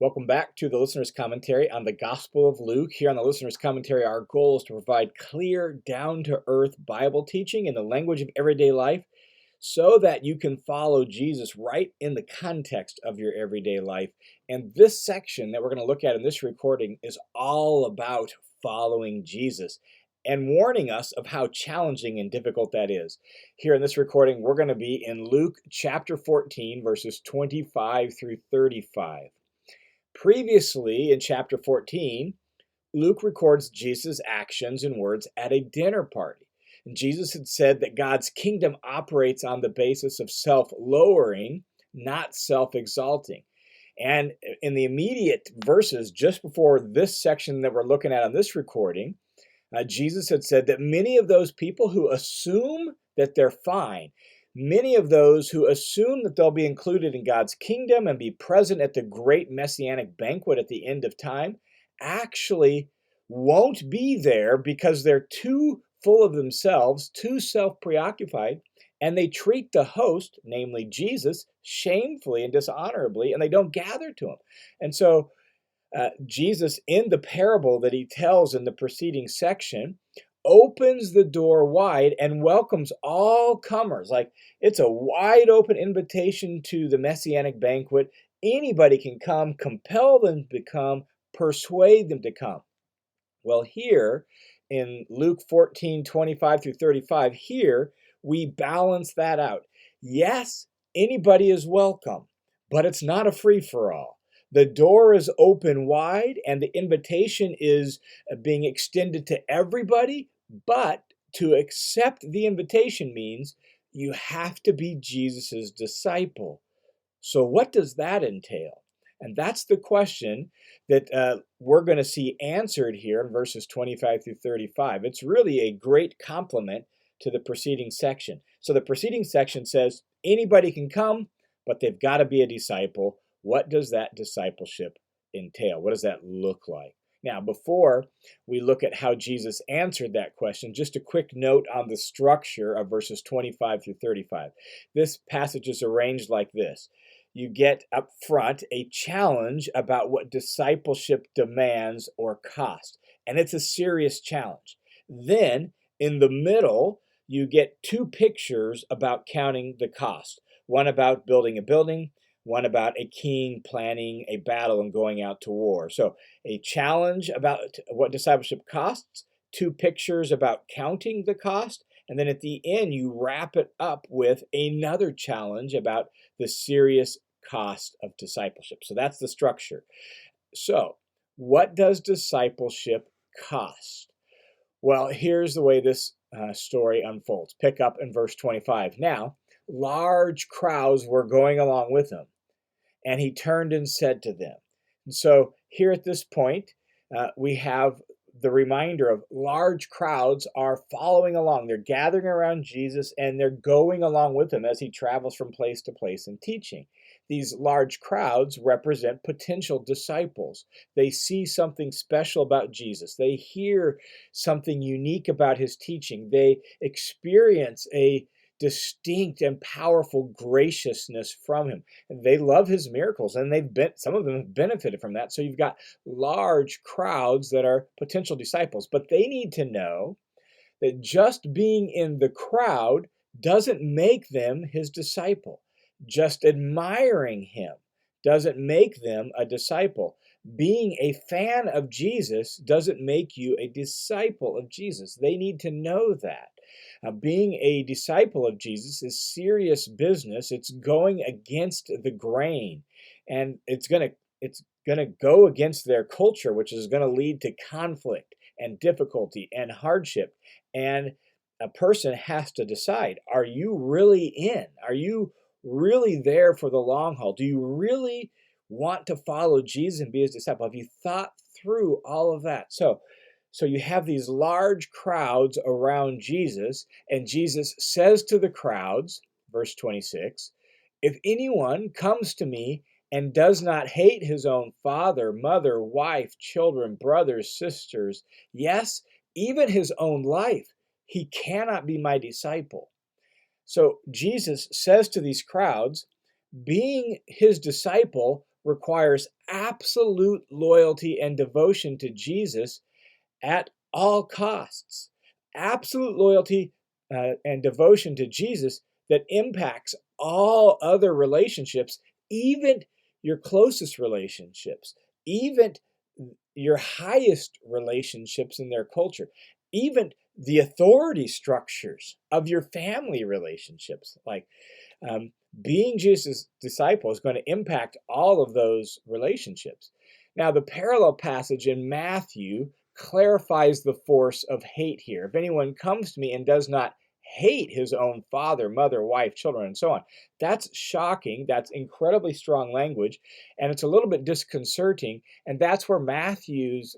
Welcome back to the Listener's Commentary on the Gospel of Luke. Here on the Listener's Commentary, our goal is to provide clear, down-to-earth Bible teaching in the language of everyday life so that you can follow Jesus right in the context of your everyday life. And this section that we're going to look at in this recording is all about following Jesus and warning us of how challenging and difficult that is. Here in this recording, we're going to be in Luke chapter 14, verses 25 through 35. Previously, in chapter 14, Luke records Jesus' actions and words at a dinner party. And Jesus had said that God's kingdom operates on the basis of self-lowering, not self-exalting. And in the immediate verses just before this section that we're looking at on this recording, Jesus had said that many of those people who assume that they're fine, many of those who assume that they'll be included in God's kingdom and be present at the great messianic banquet at the end of time, actually won't be there because they're too full of themselves, too self-preoccupied, and they treat the host, namely Jesus, shamefully and dishonorably, and they don't gather to him. And so Jesus, in the parable that he tells in the preceding section, opens the door wide and welcomes all comers. Like, it's a wide open invitation to the messianic banquet. Anybody can come, compel them to come, persuade them to come. Well, here in Luke 14, 25 through 35, here we balance that out. Yes, anybody is welcome, but it's not a free-for-all. The door is open wide and the invitation is being extended to everybody, but to accept the invitation means you have to be Jesus's disciple. So what does that entail? And that's the question that we're going to see answered here in verses 25 through 35. It's really a great complement to the preceding section. So the preceding section says anybody can come, but they've got to be a disciple. What does that discipleship entail? What does that look like? Now, before we look at how Jesus answered that question, just a quick note on the structure of verses 25 through 35. This passage is arranged like this. You get up front a challenge about what discipleship demands or costs, and it's a serious challenge. Then, in the middle, you get two pictures about counting the cost. One about building a building, one about a king planning a battle and going out to war. So a challenge about what discipleship costs, two pictures about counting the cost, and then at the end you wrap it up with another challenge about the serious cost of discipleship. So that's the structure. So what does discipleship cost? Well, here's the way this story unfolds. Pick up in verse 25. Now, large crowds were going along with him, and he turned and said to them. And so here at this point, we have the reminder of large crowds are following along. They're gathering around Jesus, and they're going along with him as he travels from place to place and teaching. These large crowds represent potential disciples. They see something special about Jesus. They hear something unique about his teaching. They experience a distinct and powerful graciousness from him. And they love his miracles, and some of them have benefited from that. So you've got large crowds that are potential disciples, but they need to know that just being in the crowd doesn't make them his disciple. Just admiring him doesn't make them a disciple. Being a fan of Jesus doesn't make you a disciple of Jesus. They need to know that. Being a disciple of Jesus is serious business. It's going against the grain, and it's going to go against their culture, which is going to lead to conflict and difficulty and hardship. And a person has to decide, are you really in? Are you really there for the long haul? Do you really want to follow Jesus and be his disciple? Have you thought through all of that? So you have these large crowds around Jesus, and Jesus says to the crowds, verse 26, if anyone comes to me and does not hate his own father, mother, wife, children, brothers, sisters, yes, even his own life, he cannot be my disciple. So Jesus says to these crowds, being his disciple requires absolute loyalty and devotion to Jesus at all costs. Absolute loyalty and devotion to Jesus that impacts all other relationships, even your closest relationships, even your highest relationships in their culture, even the authority structures of your family relationships. Like um, being Jesus' disciple is going to impact all of those relationships. Now, the parallel passage in Matthew clarifies the force of hate here. If anyone comes to me and does not hate his own father, mother, wife, children, and so on, that's shocking. That's incredibly strong language, and it's a little bit disconcerting. And that's where Matthew's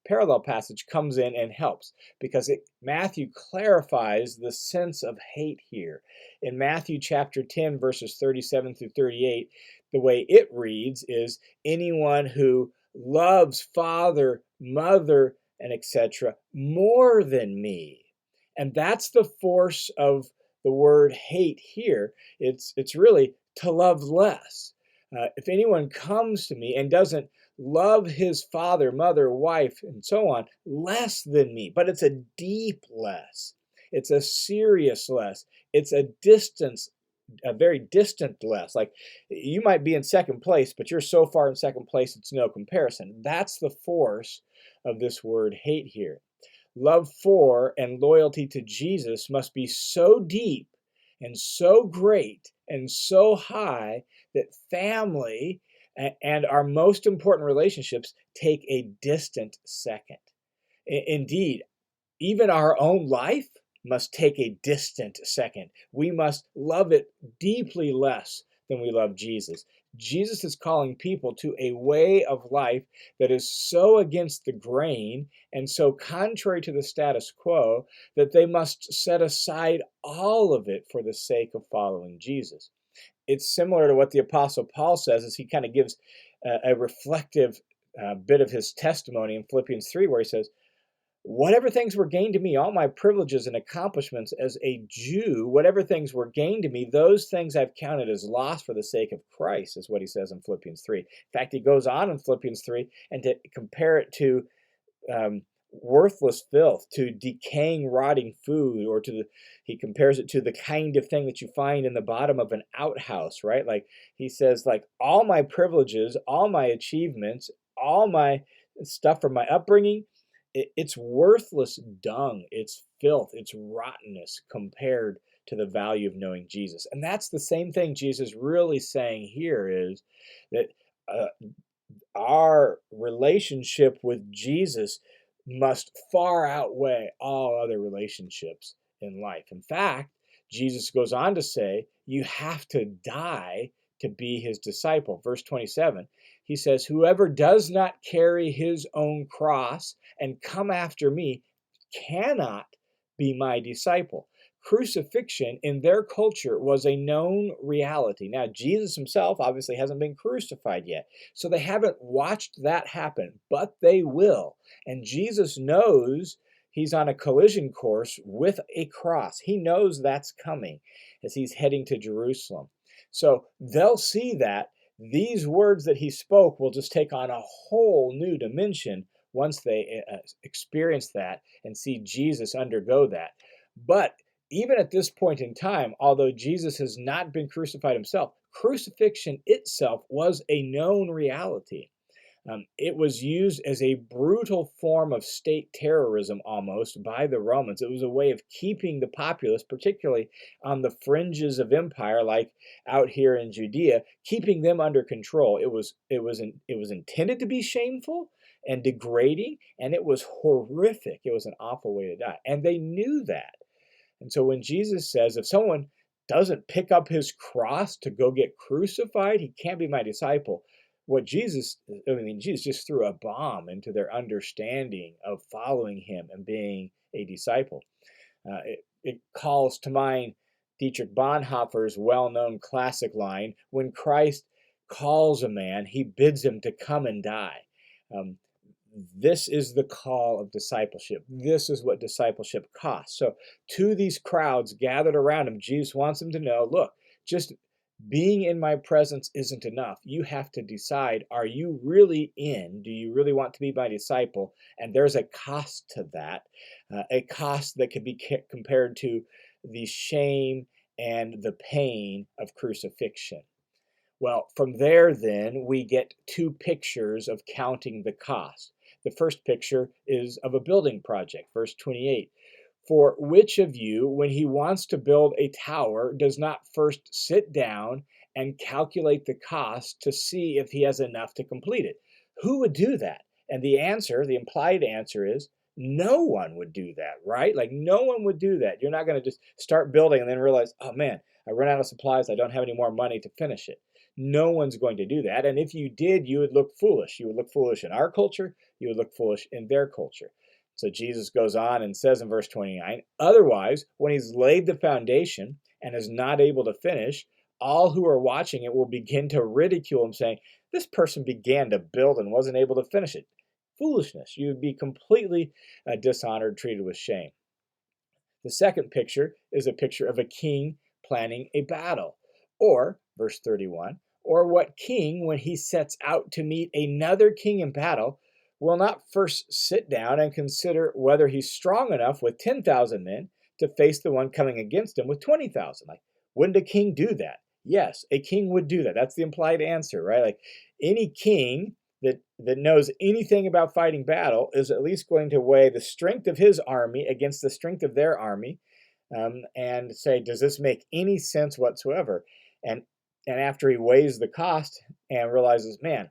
parallel passage comes in and helps, because Matthew clarifies the sense of hate here. In Matthew chapter 10, verses 37 through 38, the way it reads is, anyone who loves father, mother, and etc. more than me. And that's the force of the word hate here. It's really to love less. If anyone comes to me and doesn't love his father, mother, wife, and so on less than me, but it's a deep less. It's a serious less. It's a very distant less. Like you might be in second place, but you're so far in second place, it's no comparison. That's the force of this word hate here. Love for and loyalty to Jesus must be so deep and so great and so high that family and our most important relationships take a distant second. Indeed, even our own life must take a distant second. We must love it deeply less than we love Jesus. Jesus is calling people to a way of life that is so against the grain and so contrary to the status quo that they must set aside all of it for the sake of following Jesus. It's similar to what the Apostle Paul says as he kind of gives a reflective bit of his testimony in Philippians 3, where he says, whatever things were gained to me, all my privileges and accomplishments as a Jew, whatever things were gained to me, those things I've counted as loss for the sake of Christ, is what he says in Philippians 3. In fact, he goes on in Philippians 3 and to compare it to worthless filth, to decaying, rotting food, or he compares it to the kind of thing that you find in the bottom of an outhouse, right? Like he says, like all my privileges, all my achievements, all my stuff from my upbringing, it's worthless dung, it's filth, it's rottenness compared to the value of knowing Jesus. And that's the same thing Jesus really saying here, is that our relationship with Jesus must far outweigh all other relationships in life. In fact, Jesus goes on to say, you have to die to be his disciple. Verse 27, he says, whoever does not carry his own cross and come after me cannot be my disciple. Crucifixion in their culture was a known reality. Now, Jesus himself obviously hasn't been crucified yet, so they haven't watched that happen, but they will. And Jesus knows he's on a collision course with a cross. He knows that's coming as he's heading to Jerusalem. So they'll see that these words that he spoke will just take on a whole new dimension once they experience that and see Jesus undergo that. But even at this point in time, although Jesus has not been crucified himself, crucifixion itself was a known reality. It was used as a brutal form of state terrorism almost by the Romans. It was a way of keeping the populace, particularly on the fringes of empire, like out here in Judea, keeping them under control. It was intended to be shameful and degrading, and it was horrific. It was an awful way to die, and they knew that. And so when Jesus says, if someone doesn't pick up his cross to go get crucified, he can't be my disciple. Jesus just threw a bomb into their understanding of following him and being a disciple. It calls to mind Dietrich Bonhoeffer's well-known classic line, when Christ calls a man, he bids him to come and die. This is the call of discipleship. This is what discipleship costs. So to these crowds gathered around him, Jesus wants them to know, look, just Being in my presence isn't enough. You have to decide, are you really in? Do you really want to be my disciple? And there's a cost to that, a cost that can be compared to the shame and the pain of crucifixion. Well, from there, then, we get two pictures of counting the cost. The first picture is of a building project, verse 28. For which of you, when he wants to build a tower, does not first sit down and calculate the cost to see if he has enough to complete it? Who would do that? And the answer, the implied answer is no one would do that, right? Like no one would do that. You're not going to just start building and then realize, oh man, I run out of supplies. I don't have any more money to finish it. No one's going to do that. And if you did, you would look foolish. You would look foolish in our culture. You would look foolish in their culture. So Jesus goes on and says in verse 29, otherwise, when he's laid the foundation and is not able to finish, all who are watching it will begin to ridicule him, saying, this person began to build and wasn't able to finish it. Foolishness. You would be completely dishonored, treated with shame. The second picture is a picture of a king planning a battle. Or, verse 31, or what king, when he sets out to meet another king in battle, will not first sit down and consider whether he's strong enough with 10,000 men to face the one coming against him with 20,000? Like, wouldn't a king do that? Yes, a king would do that. That's the implied answer, right? Like any king that knows anything about fighting battle is at least going to weigh the strength of his army against the strength of their army, and say, does this make any sense whatsoever? And after he weighs the cost and realizes, man,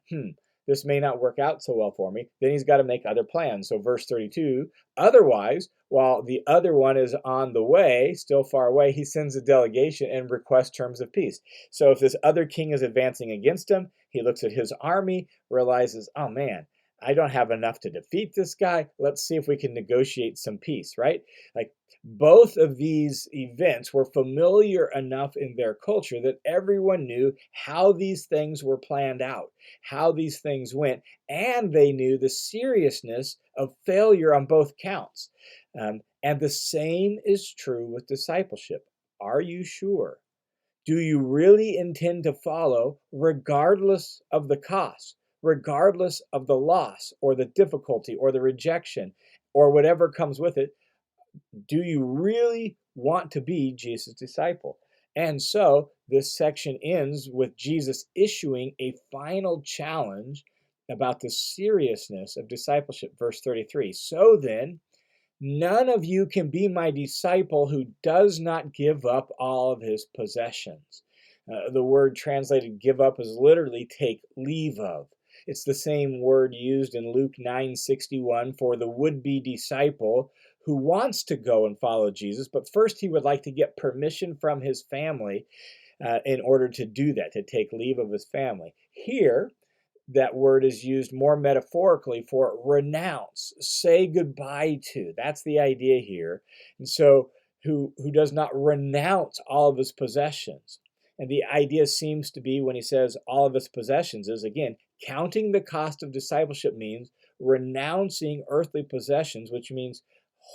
this may not work out so well for me, then he's got to make other plans. So verse 32, otherwise, while the other one is on the way, still far away, he sends a delegation and requests terms of peace. So if this other king is advancing against him, he looks at his army, realizes, oh man, I don't have enough to defeat this guy. Let's see if we can negotiate some peace, right? Like both of these events were familiar enough in their culture that everyone knew how these things were planned out, how these things went, and they knew the seriousness of failure on both counts. And the same is true with discipleship. Are you sure? Do you really intend to follow regardless of the cost, regardless of the loss or the difficulty or the rejection or whatever comes with it? Do you really want to be Jesus' disciple? And so this section ends with Jesus issuing a final challenge about the seriousness of discipleship. Verse 33. So then, none of you can be my disciple who does not give up all of his possessions. The word translated give up is literally take leave of. It's the same word used in Luke 9:61 for the would-be disciple who wants to go and follow Jesus, but first he would like to get permission from his family in order to do that, to take leave of his family. Here, that word is used more metaphorically for renounce, say goodbye to. That's the idea here. And so, who does not renounce all of his possessions. And the idea seems to be when he says all of his possessions is, again, counting the cost of discipleship means renouncing earthly possessions, which means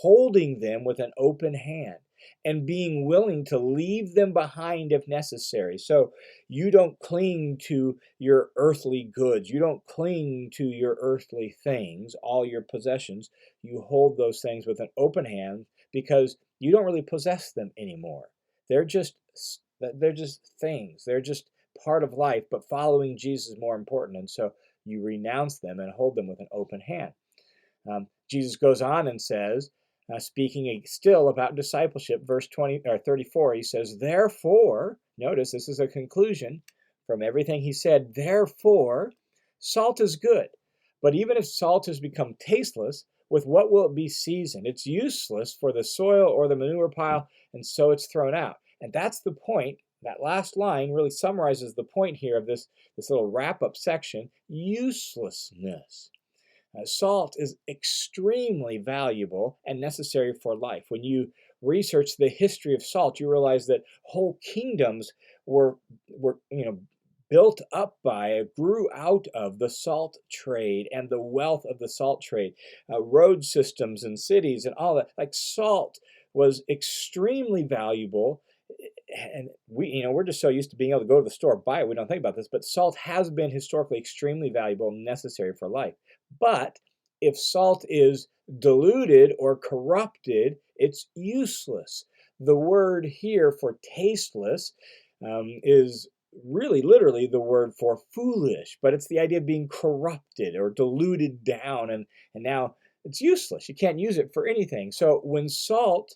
holding them with an open hand and being willing to leave them behind if necessary. So you don't cling to your earthly goods. You don't cling to your earthly things, all your possessions. You hold those things with an open hand because you don't really possess them anymore. They're just things. They're just part of life, but following Jesus is more important. And so you renounce them and hold them with an open hand. Jesus goes on and says, speaking still about discipleship, verse 34, he says, therefore, notice this is a conclusion from everything he said, therefore, salt is good. But even if salt has become tasteless, with what will it be seasoned? It's useless for the soil or the manure pile, and so it's thrown out. And that's the point. That last line really summarizes the point here of this little wrap-up section, uselessness. Salt is extremely valuable and necessary for life. When you research the history of salt, you realize that whole kingdoms were built up by, grew out of the salt trade and the wealth of the salt trade, road systems and cities and all that. Like salt was extremely valuable, and we're just so used to being able to go to the store, buy it, we don't think about this, but salt has been historically extremely valuable and necessary for life. But if salt is diluted or corrupted, it's useless. The word here for tasteless is really literally the word for foolish, but it's the idea of being corrupted or diluted down, and now it's useless. You can't use it for anything. So when salt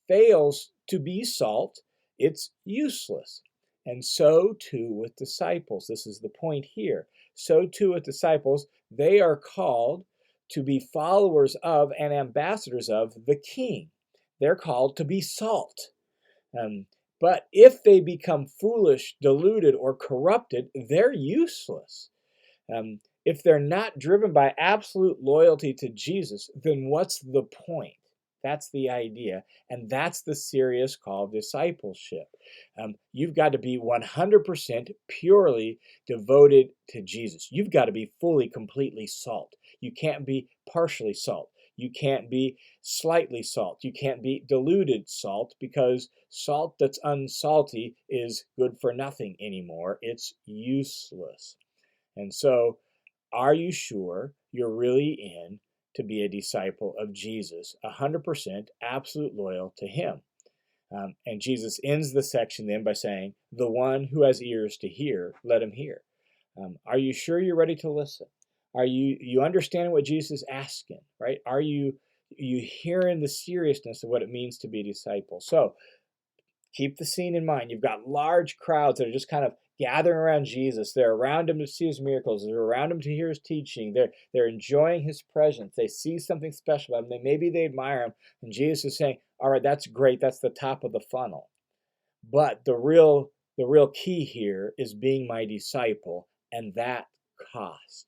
fails to be salt, it's useless. And so too with disciples. This is the point here. So too with disciples, they are called to be followers of and ambassadors of the King. They're called to be salt. Um, but if they become foolish, diluted, or corrupted, they're useless. If they're not driven by absolute loyalty to Jesus, then what's the point? That's the idea. And that's the serious call of discipleship. You've got to be 100% purely devoted to Jesus. You've got to be fully, completely salt. You can't be partially salt. You can't be slightly salt. You can't be diluted salt, because salt that's unsalty is good for nothing anymore. It's useless. And so, are you sure you're really in to be a disciple of Jesus, 100% absolute loyal to him? And Jesus ends the section then by saying, the one who has ears to hear, let him hear. Are you sure you're ready to listen? Are you understanding what Jesus is asking, right? Are you hearing the seriousness of what it means to be a disciple? So keep the scene in mind. You've got large crowds that are just kind of gathering around Jesus. They're around him to see his miracles. They're around him to hear his teaching. They're enjoying his presence. They see something special about him. Maybe they admire him. And Jesus is saying, all right, that's great. That's the top of the funnel. But the real key here is being my disciple, and that cost.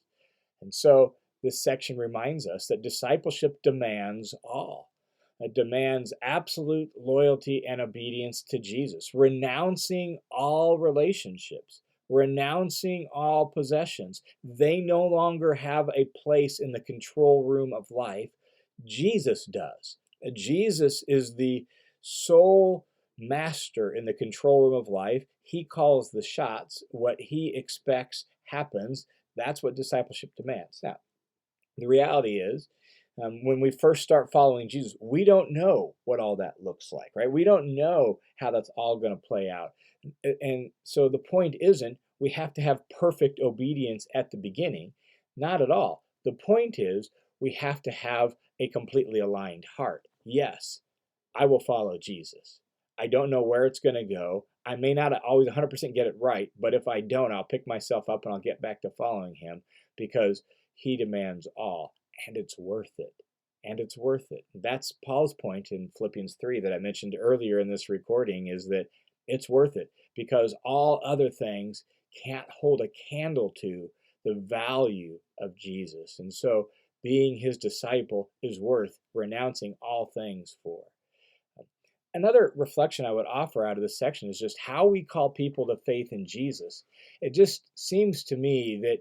And so this section reminds us that discipleship demands all. It demands absolute loyalty and obedience to Jesus, renouncing all relationships, renouncing all possessions. They no longer have a place in the control room of life. Jesus does. Jesus is the sole master in the control room of life. He calls the shots. What he expects happens. That's what discipleship demands. Now, the reality is, when we first start following Jesus, we don't know what all that looks like, right? We don't know how that's all going to play out. And so the point isn't we have to have perfect obedience at the beginning. Not at all. The point is we have to have a completely aligned heart. Yes, I will follow Jesus. I don't know where it's going to go. I may not always 100% get it right, but if I don't, I'll pick myself up and I'll get back to following him, because he demands all, and it's worth it. And it's worth it. That's Paul's point in Philippians 3 that I mentioned earlier in this recording, is that it's worth it because all other things can't hold a candle to the value of Jesus. And so being his disciple is worth renouncing all things for. Another reflection I would offer out of this section is just how we call people to faith in Jesus. It just seems to me that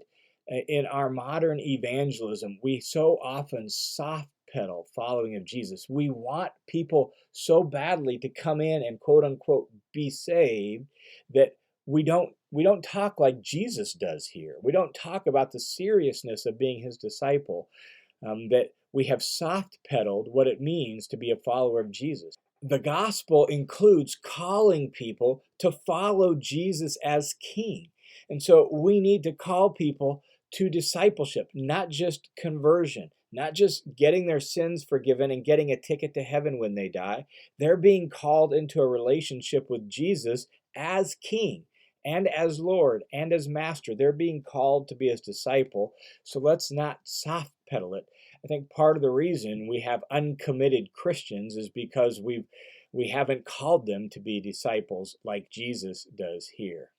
in our modern evangelism, we so often soft pedal following of Jesus. We want people so badly to come in and quote unquote be saved that we don't talk like Jesus does here. We don't talk about the seriousness of being his disciple, that we have soft pedaled what it means to be a follower of Jesus. The gospel includes calling people to follow Jesus as king. And so we need to call people to discipleship, not just conversion, not just getting their sins forgiven and getting a ticket to heaven when they die. They're being called into a relationship with Jesus as king and as Lord and as master. They're being called to be his disciple. So let's not soft pedal it. I think part of the reason we have uncommitted Christians is because we haven't called them to be disciples like Jesus does here.